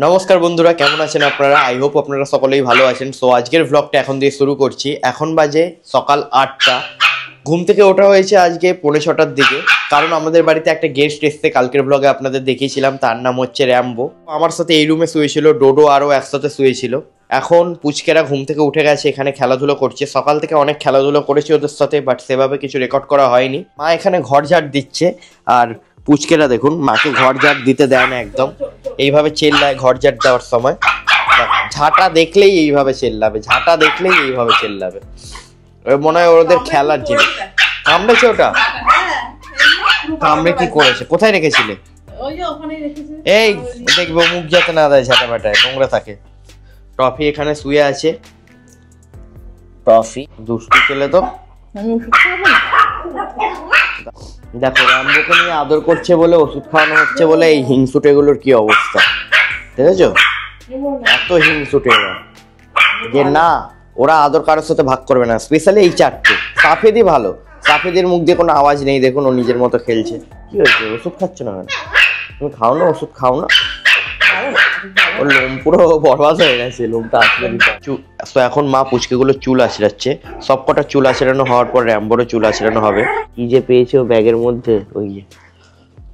নমস্কার বন্ধুরা, কেমন আছেন আপনারা? আই হোপ আপনারা সকলেই ভালো আছেন। সো আজকের ব্লগটা এখন দিয়ে শুরু করছি। এখন বাজে সকাল 8টা। ঘুম থেকে ওঠা হয়েছে আজকে 5:45টার দিকে, কারণ আমাদের বাড়িতে একটা গেস্ট এসছে। কালকের ব্লগে আপনাদের দেখিয়েছিলাম, তার নাম হচ্ছে র্যাম্বো। আমার সাথে এই রুমে শুয়েছিল, ডোডো আরও একসাথে শুয়েছিল। এখন পুচকেরা ঘুম থেকে উঠে গেছে, এখানে খেলাধুলো করছে। সকাল থেকে অনেক খেলাধুলো করেছে ওদের সাথে, বাট সেভাবে কিছু রেকর্ড করা হয়নি। মা এখানে ঘর ঝাড় দিচ্ছে, আর পুচকেরা দেখুন মাকে ঘর ঝাড় দিতে দেয় না একদম, এইভাবে চেল্লায় ঘর ঝাড় দেওয়ার সময়। ঝাঁটা দেখলেই এইভাবে চেল্লাবে, ঝাঁটা দেখলেই এইভাবে চেল্লাবে। মনে হয় ওদের খেলার জিনিস। কামড়েছে ওটা? কামড়ে কি করেছে? কোথায় রেখেছিলে? এই দেখবো মুখ যাতে না দেয়, ঝাঁটা ফাটায়, নোংরা থাকে। টফি এখানে শুয়ে আছে। টফি দুষ্টু ছেলে তো। দেখো রামবোকে নিয়ে আদর করছে বলে, ওষুধ খাওয়ানো হচ্ছে বলে এই হিংসুটেগুলোর কি অবস্থা দেখেছো? এত হিংসুটে যে না, ওরা আদর কারোর সাথে ভাগ করবে না, স্পেশালি এই চারটে। সাফেদি ভালো, সাফেদির মুখ দিয়ে কোনো আওয়াজ নেই, দেখুন ও নিজের মতো খেলছে। কি হয়েছে, ওষুধ খাচ্ছ না কেন? তুমি খাও না, ওষুধ খাও না। ওর লোম পুরো বরবাদ হয়ে গেছে, লোমটা আঁচড়ে দিতে। তো এখন মা পুচকেগুলো চুল আঁচড়াচ্ছে। সবকটা চুল আঁচড়ানো হওয়ার পর র্যাম্বোরও চুল আঁচড়ানো হবে। কি যে পেয়েছে ও ব্যাগের মধ্যে, ওই যে।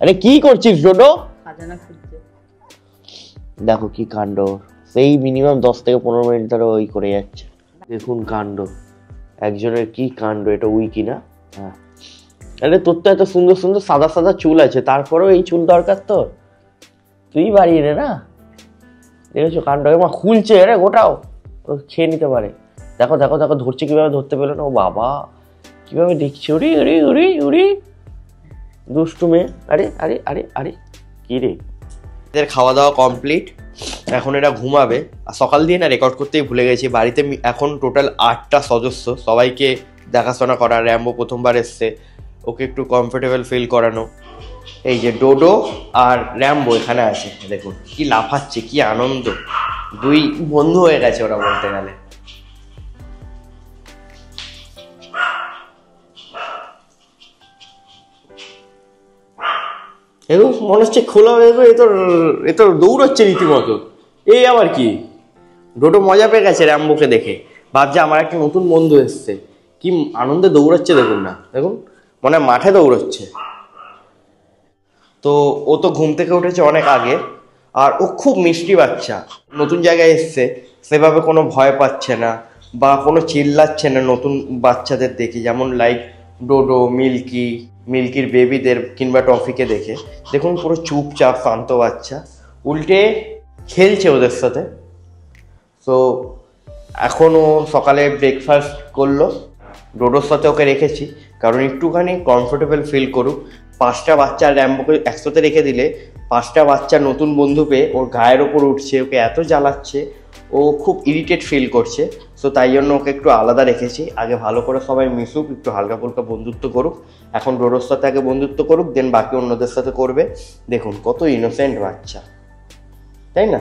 আরে কি করছিস ডোডো? দেখো কি কাণ্ড, সেই মিনিমাম 10 থেকে 15 মিনিট ধরে ওই করে যাচ্ছে। দেখুন কাণ্ড, একজনের কি কাণ্ড। এটা উইকি না? হ্যাঁ। আরে তোর তো এত সুন্দর সুন্দর সাদা সাদা চুল আছে, তারপরেও এই চুল দরকার তোর? তুই বাড়িয়ে নে না। দেখেছো কাণ্ড, মা খুলছে। আরে গোটাও, ও খেয়ে নিতে পারে। দেখো দেখো দেখো, ধরছে কিভাবে, ধরতে পেলো না। ও বাবা, কিভাবে দেখছে। উড়ি উড়ি উড়ি উড়ি, দুষ্টু মেয়ে। আরে আরে আরে আরে, কি রে? এদের খাওয়া দাওয়া কমপ্লিট, এখন এরা ঘুমাবে। আর সকাল দিয়ে না রেকর্ড করতেই ভুলে গেছি। বাড়িতে এখন টোটাল 8টা সদস্য, সবাইকে দেখাশোনা করা। র্যাম্বো প্রথমবার এসছে, ওকে একটু কমফোর্টেবল ফিল করানো। এই যে ডোডো আর র্যাম্বো এখানে আছে, দেখুন কি লাফাচ্ছে, কি আনন্দ। দুই বন্ধু হয়ে গেছে ওরা বলতে গেলে। এরকম মনে হচ্ছে খোলা হয়ে গেল। এ তো দৌড়াচ্ছে রীতিমতো। এই আবার কি? ডোডো মজা পেয়ে গেছে র্যাম্বোকে দেখে, ভাবছে আমার একটা নতুন বন্ধু এসছে। কি আনন্দে দৌড়াচ্ছে দেখুন না, দেখুন মনে হয় মাঠে দৌড়াচ্ছে। তো ও তো ঘুম থেকে উঠেছে অনেক আগে, আর ও খুব মিষ্টি বাচ্চা। নতুন জায়গায় এসছে, সেভাবে কোনো ভয় পাচ্ছে না বা কোনো চিল্লাচ্ছে না নতুন বাচ্চাদের দেখে, যেমন লাইক ডোডো, মিল্কির বেবিদের কিংবা টফিকে দেখে। দেখুন পুরো চুপচাপ শান্ত বাচ্চা, উল্টে খেলছে ওদের সাথে। তো এখনও সকালে ব্রেকফাস্ট করলো। ডোডোর সাথে ওকে রেখেছি কারণ একটুখানি কমফোর্টেবল ফিল করুক। 5টা বাচ্চা র্যাম্বোকে একসাথে রেখে দিলে 5টা বাচ্চা নতুন বন্ধু পেয়ে ওর গায়ের ওপর উঠছে, ওকে এত জ্বালাচ্ছে, ও খুব ইরিটেট ফিল করছে। সো তাই জন্য ওকে একটু আলাদা রেখেছি। আগে ভালো করে সবাই মিশুক, একটু হালকা ফুলকা বন্ধুত্ব করুক। এখন ডোডোর সাথে আগে বন্ধুত্ব করুক, দেন বাকি অন্যদের সাথে করবে। দেখুন কত ইনোসেন্ট বাচ্চা, তাই না?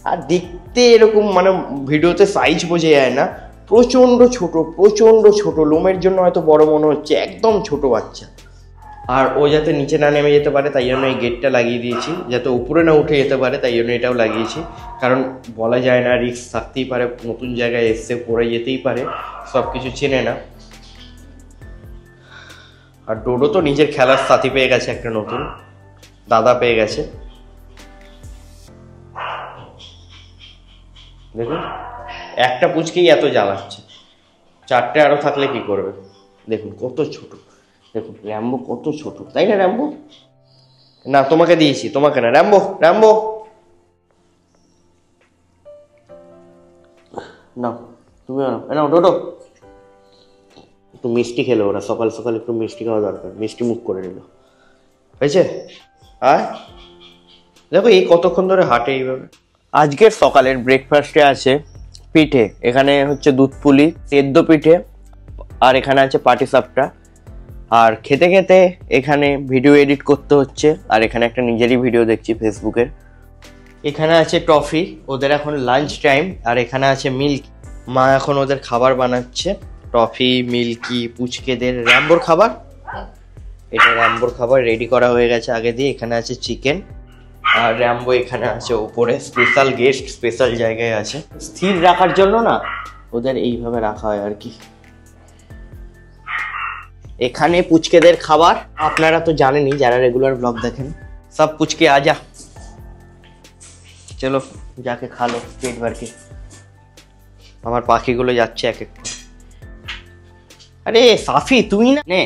আর দেখতে এরকম, মানে ভিডিওতে সাইজ বোঝা যায় না, প্রচণ্ড ছোট। লোমের জন্য হয়তো বড় মনে হচ্ছে, একদম ছোট বাচ্চা। আর ও যাতে নিচে না নেমে যেতে পারে তাই জন্য এই গেটটা লাগিয়ে দিয়েছি, যাতে উপরে না উঠে যেতে পারে তাই জন্য এটাও লাগিয়েছি। কারণ বলা যায় না, রিস্ক থাকতেই পারে, নতুন জায়গায় এসে পড়ে যেতেই পারে, সব কিছু চেনে না। আর ডোডো তো নিজের খেলার সাথী পেয়ে গেছে, একটা নতুন দাদা পেয়ে গেছে। দেখুন একটা পুচকেই এত জ্বালাচ্ছে, 4টে আরো থাকলে কি করবে? দেখুন কত ছোট, দেখুন র্যাম্বো কত ছোট, তাই না? র্যাম্বো না, তোমাকে দিয়েছি, তোমাকে না। র্যাম্বো না, তুমি না। ডোডো একটু মিষ্টি খেলো, ওরা সকাল সকাল একটু মিষ্টি খাওয়া দরকার। মিষ্টি মুখ করে নিল, হয়েছে? আর দেখো এই কতক্ষণ ধরে হাঁটে এইভাবে। আজকের সকালের ব্রেকফাস্টে আছে পিঠে। এখানে হচ্ছে দুধ পুলি, সেদ্ধ পিঠে, আর এখানে আছে পাটিসাপটা। আর খেতে খেতে এখানে ভিডিও এডিট করতে হচ্ছে, আর এখানে একটা নিজেরই ভিডিও দেখছি ফেসবুকের। এখানে আছে টফি, ওদের এখন লাঞ্চ টাইম। আর এখানে আছে মিল্কি, মা এখন ওদের খাবার বানাচ্ছে। Toffee, milky, পুচকেদের। র্যাম্বোর খাবার, এটা র্যাম্বোর খাবার রেডি করা হয়ে গেছে আগে দিয়ে। এখানে আছে চিকেন, আর র্যাম্বো এখানে আছে উপরে, স্পেশাল গেস্ট, স্পেশাল জায়গায় আছে। স্থির রাখার জন্য না ওদের এইভাবে রাখা হয় আর কি। এখানে পুচকেদের খাবার আপনারা তো জানেনই যারা রেগুলার ব্লগ দেখেন। সব পুচকে আজা, চলো যাকে খালো পেট ভর के। আমার পাখিগুলো যাচ্ছে এক এক। আরে সাফি তুই না, নে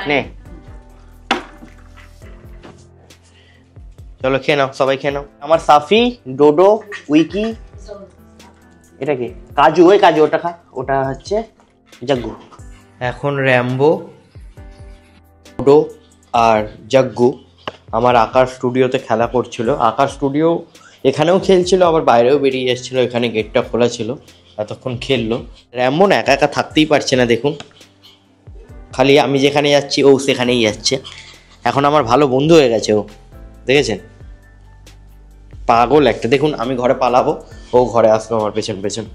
নে, চলো খেয়ে নাও, সবাই খেয়ে নাও। আমার সাফি, ডোডো, উইকি, এটা কি কাজু, ওই কাজু ওটা খা, ওটা হচ্ছে জাগ্গু। এখন র্যাম্বো, ডোডো আর জাগ্গু আমার আঁকার স্টুডিওতে খেলা করছিল। আঁকার স্টুডিও এখানেও খেলছিল, আবার বাইরেও বেরিয়ে এসেছিলো, এখানে গেটটা খোলা ছিল, এতক্ষণ খেললো। র্যাম্বো না একা একা থাকতেই পারছে না, দেখুন খালি আমি যেখানে যাচ্ছি ও সেখানেই যাচ্ছে। এখন আমার ভালো বন্ধু হয়ে গেছে ও, দেখেছেন? পাগল একটা। দেখুন আমি ঘরে পালাবো, ও ঘরে আসলো আমার পেছন পেছন।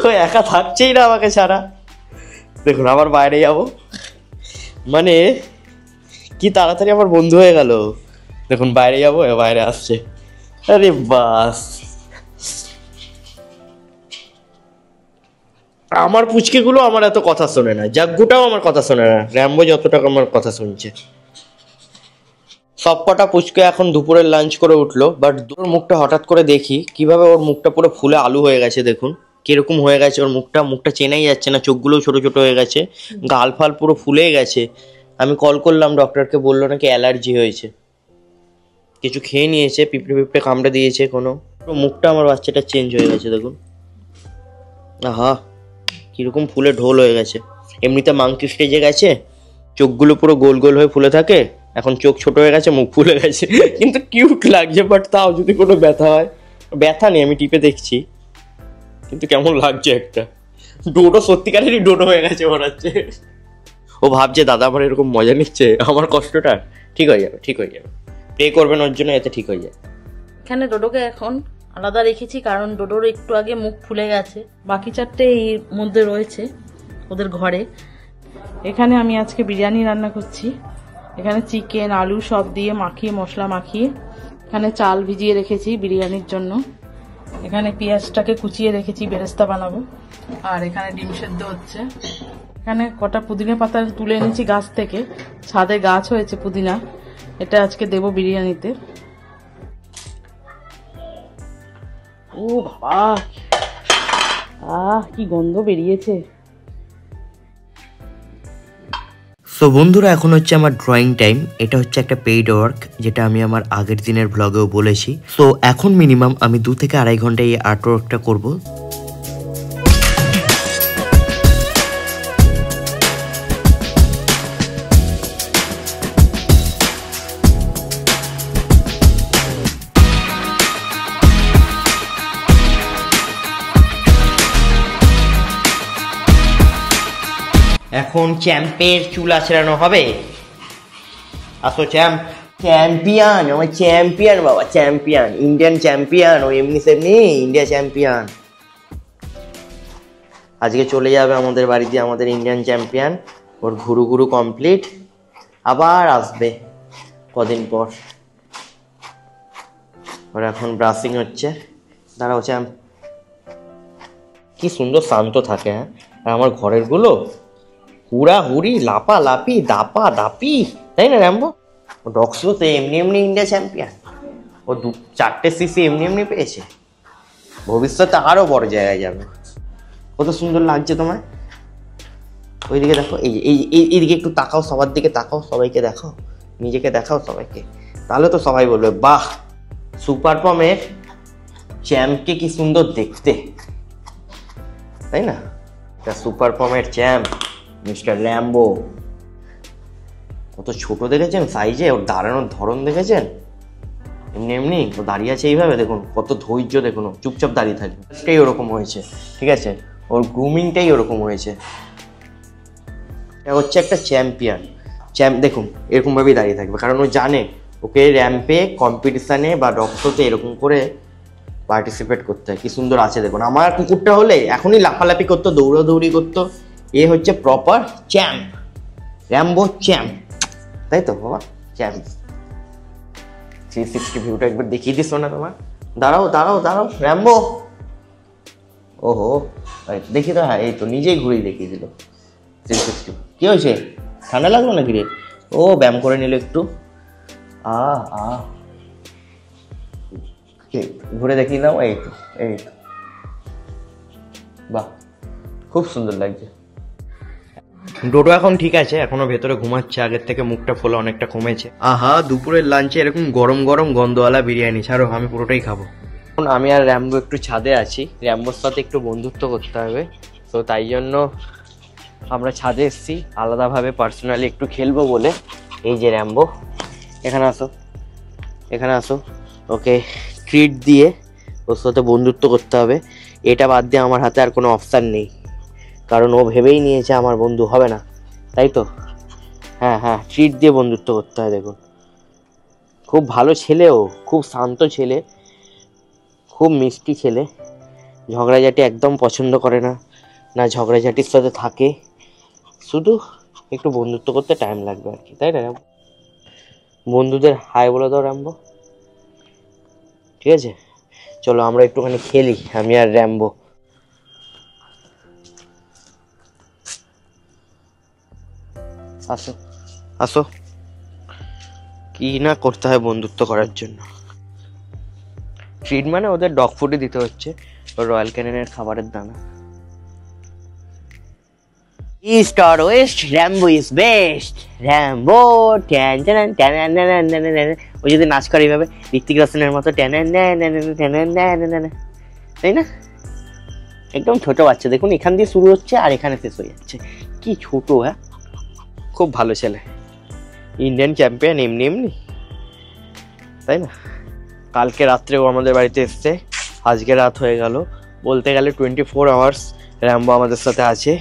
ও একা থাকছেই না আমাকে ছাড়া। দেখুন আবার বাইরে যাবো, মানে কি তাড়াতাড়ি আমার বন্ধু হয়ে গেল। দেখুন বাইরে যাবো, বাইরে আসছে। আরে বাস, আমার পুচকেগুলো আমার এত কথা শোনে না, জাগ্গুটাও আমার কথা শোনে না, র্যাম্বো যতটা আমার কথা শুনছে। সব কটা পুচকে এখন দুপুরের লাঞ্চ করে উঠলো, বাট ওর মুখটা হঠাৎ করে দেখি কিভাবে ওর মুখটা পুরো ফুলে আলু হয়ে গেছে। দেখুন কিরকম হয়ে গেছে ওর মুখটা, মুখটা চেনাই যাচ্ছে না, চোখগুলোও ছোট ছোট হয়ে গেছে, গাল ফাল পুরো ফুলে গেছে। আমি কল করলাম ডক্টরকে, বললো নাকি অ্যালার্জি হয়েছে, কিছু খেয়ে নিয়েছে, পিঁপড়ে পিঁপড়ে কামড়ে দিয়েছে কোনো। পুরো মুখটা আমার বাচ্চাটা চেঞ্জ হয়ে গেছে দেখুন। আহা কিরকম ফুলে ঢোল হয়ে গেছে। এমনিতে মাংকি স্টেজে গেছে, চোখগুলো পুরো গোল গোল হয়ে ফুলে থাকে, এখন চোখ ছোট হয়ে গেছে, মুখ ফুলে গেছে, কিন্তু কিউট লাগছে। বাট তাও যদি কোনো ব্যথা হয়, ব্যথা নেই, আমি টিপে দেখছি, কিন্তু কেমন লাগছে একটা। ডোডো সত্যিকারেরই ডোডো হয়ে গেছে মনে হচ্ছে। ও ভাবছে দাদা আমার এরকম মজা নিচ্ছে, আমার কষ্টটা ঠিক হয়ে যাবে, ঠিক হয়ে যাবে, প্রে করবেন ওর জন্য, এতে ঠিক হয়ে যায়। এখানে ডোডোকে এখন আলাদা রেখেছি, কারণ ডোডোর একটু আগে মুখ ফুলে গেছে, বাকি চারটে এর মধ্যে রয়েছে ওদের ঘরে। এখানে আমি আজকে বিরিয়ানি রান্না করছি। এখানে চিকেন আলু সব দিয়ে মাখিয়ে, মশলা মাখিয়ে, এখানে চাল ভিজিয়ে রেখেছি বিরিয়ানির জন্য। এখানে পেঁয়াজটাকে কুচিয়ে রেখেছি, বেরেস্তা বানাবো। আর এখানে ডিম সেদ্ধ হচ্ছে। এখানে কটা পুদিনা পাতা তুলে এনেছি গাছ থেকে, ছাদে গাছ হয়েছে পুদিনা, এটা আজকে দেবো বিরিয়ানিতে। ও বাবা, কি গন্ধ বেরিয়েছে। সো বন্ধুরা এখন হচ্ছে আমার ড্রয়িং টাইম। এটা হচ্ছে একটা পেইড ওয়ার্ক, যেটা আমি আমার আগের দিনের ব্লগেও বলেছি। সো এখন মিনিমাম আমি 2 থেকে 2.5 ঘন্টা এই আর্ট ওয়ার্কটা করবো। এখন চ্যাম্পের চুল আছড়ানো হবে। আসো চ্যাম্পিয়ন, আমার চ্যাম্পিয়ন বাবা, চ্যাম্পিয়ন, ইন্ডিয়ান চ্যাম্পিয়ন, ও এমনি সেমনি ইন্ডিয়া চ্যাম্পিয়ন। আজকে চলে যাবে আমাদের বাড়িতে আমাদের ইন্ডিয়ান চ্যাম্পিয়ন, ওর ঘুরু ঘুরু কমপ্লিট, আবার আসবে কদিন পর। ওর এখন ব্রাশিং হচ্ছে, দাঁড়াও চ্যাম্প। কি সুন্দর শান্ত থাকে, হ্যাঁ। আর আমার ঘরের গুলো হুড়াহুড়ি, লাপালাপি, দাপা দাপি, তাই না র্যাম্বো? ও ডক্সোতে এমনি এমনি ইন্ডিয়া চ্যাম্পিয়ন, ও 4টে সিসি এমনি এমনি পেয়েছে, ভবিষ্যতে আরো বড় জায়গায় যাবে। কত সুন্দর লাগছে তোমায়। ওইদিকে দেখো, এইদিকে একটু তাকাও, সবার দিকে তাকাও, সবাইকে দেখাও, নিজেকে দেখাও সবাইকে, তাহলে তো সবাই বলবে বাহ, সুপার পমের চ্যাম্পকে কি সুন্দর দেখতে, তাই না? এটা সুপার পমের চ্যাম্প মিস্টার র্যাম্বো। কত ছোট দেখেছেন সাইজে, ওর দাঁড়ানোর ধরন দেখেছেন, এমনি এমনি ও দাঁড়িয়ে আছে এইভাবে, দেখুন কত ধৈর্য, দেখুন চুপচাপ দাঁড়িয়ে থাকবে, সেটাই ওরকম হয়েছে, ঠিক আছে, ওর গ্রুমিংটাই ওরকম হয়েছে। এটা হচ্ছে একটা চ্যাম্পিয়ন, দেখুন এরকমভাবেই দাঁড়িয়ে থাকবে, কারণ ও জানে ওকে র্যাম্পে, কম্পিটিশানে বা ডক্সোতে এরকম করে পার্টিসিপেট করতে হয়। কি সুন্দর আছে দেখুন। আমার কুকুরটা হলে এখনই লাফালাফি করতো, দৌড়াদৌড়ি করতো, এ হচ্ছে প্রপার চ্যাম্প, র্যাম্বো চ্যাম্প, তাই তো বাবা? চ্যাম্প 360 ভিউটা একবার দেখিয়ে দিস না তোমার। দাঁড়াও দাঁড়াও দাঁড়াও, র্যাম্বো। ওহো, দেখি তো, হ্যাঁ এই তো নিজেই ঘুরেই দেখিয়ে দিল 360। কি হয়েছে, ঠান্ডা লাগলো নাকি রে? ও ব্যায়াম করে নিল একটু। ঘুরে দেখিয়ে দাও, এই তো এই তো, বাহ খুব সুন্দর লাগছে। ডোডো এখন ঠিক আছে, এখনো ভেতরে ঘুমাচ্ছে, আগের থেকে মুখটা ফোলা অনেকটা কমেছে। আহা, দুপুরের লাঞ্চে এরকম গরম গরম গন্ধওয়ালা বিরিয়ানি, ছাড়ো আমি পুরোটাই খাবো। এখন আমি আর র্যাম্বো একটু ছাদে আছি, র্যাম্বোর সাথে একটু বন্ধুত্ব করতে হবে, তো তাই জন্য আমরা ছাদে এসেছি আলাদাভাবে পার্সোনালি একটু খেলবো বলে। এই যে র্যাম্বো, এখানে আসো, এখানে আসো, ওকে ট্রিট দিয়ে ওর সাথে বন্ধুত্ব করতে হবে। এটা বাদ দিয়ে আমার হাতে আর কোনো অপশান নেই, কারণ ও ভেবেই নিয়েছে আমার বন্ধু হবে না, তাই তো? হ্যাঁ হ্যাঁ, ট্রিট দিয়ে বন্ধুত্ব করতে হয়। দেখুন খুব ভালো ছেলে, ও খুব শান্ত ছেলে, খুব মিষ্টি ছেলে, ঝগড়াঝাটি একদম পছন্দ করে না, না ঝগড়াঝাটির সাথে থাকে, শুধু একটু বন্ধুত্ব করতে টাইম লাগবে আর কি, তাই না? বন্ধুদের হাই বলে দাও র্যাম্বো, ঠিক আছে? চলো আমরা একটুখানি খেলি, আমি আর র্যাম্বো। আসো আসো, কি না করতে হয় বন্ধুত্ব করার জন্য। ট্রিট মানে ওদের ডগ ফুডই দিতে হচ্ছে, রয়্যাল ক্যানিনের খাবারের দানা। East or West, Rambo is best, Rambo tan tan tan tan tan. ওই যদি নাচ করে এইভাবে ঋত্বিক রোশনের মতো ট্যান ট্যান, তাই না? একদম ছোট বাচ্চা, দেখুন এখান দিয়ে শুরু হচ্ছে আর এখানে শেষ হয়ে যাচ্ছে, কি ছোট। হ্যাঁ, খুব ভালো ছেলে, ইন্ডিয়ান চ্যাম্পিয়ন এমনি এমনি, তাই না? কালকে রাত্রেও আমাদের বাড়িতে এসছে, আজকে রাত হয়ে গেল, বলতে গেলে 24 আওয়ার্স র্যাম্বো আমাদের সাথে আছে।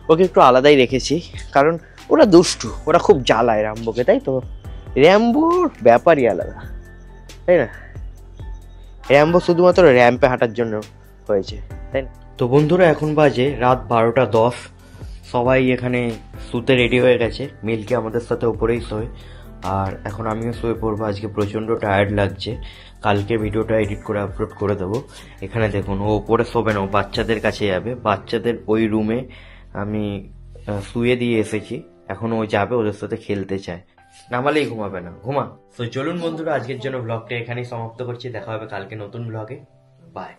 ওকে একটু আলাদাই রেখেছি, কারণ ওরা দুষ্টু, ওরা খুব জ্বালায় র্যাম্বোকে, তাই তো? র্যাম্বোর ব্যাপারই আলাদা, তাই না? র্যাম্বো শুধুমাত্র র্যাম্পে হাঁটার জন্য হয়েছে, তাই না? তো বন্ধুরা, এখন বাজে রাত 12:10, সবাই এখানে শুতে রেডি হয়ে গেছে, মিল্কি আমাদের সাথে উপরেই শোয়, আর এখন আমিও শুয়ে পড়বো। আজকে প্রচণ্ড টায়ার্ড লাগছে, কালকে ভিডিওটা এডিট করে আপলোড করে দেবো। এখানে দেখুন, ও উপরে শোবে না, ও বাচ্চাদের কাছে যাবে, বাচ্চাদের ওই রুমে আমি শুয়ে দিয়ে এসেছি, এখন ও যাবে, ওদের সাথে খেলতে চায়, নামালেই ঘুমাবে না, ঘুমা। তো চলুন বন্ধুরা, আজকের জন্য ব্লগটা এখানেই সমাপ্ত করছি, দেখা হবে কালকে নতুন ব্লগে, বাই।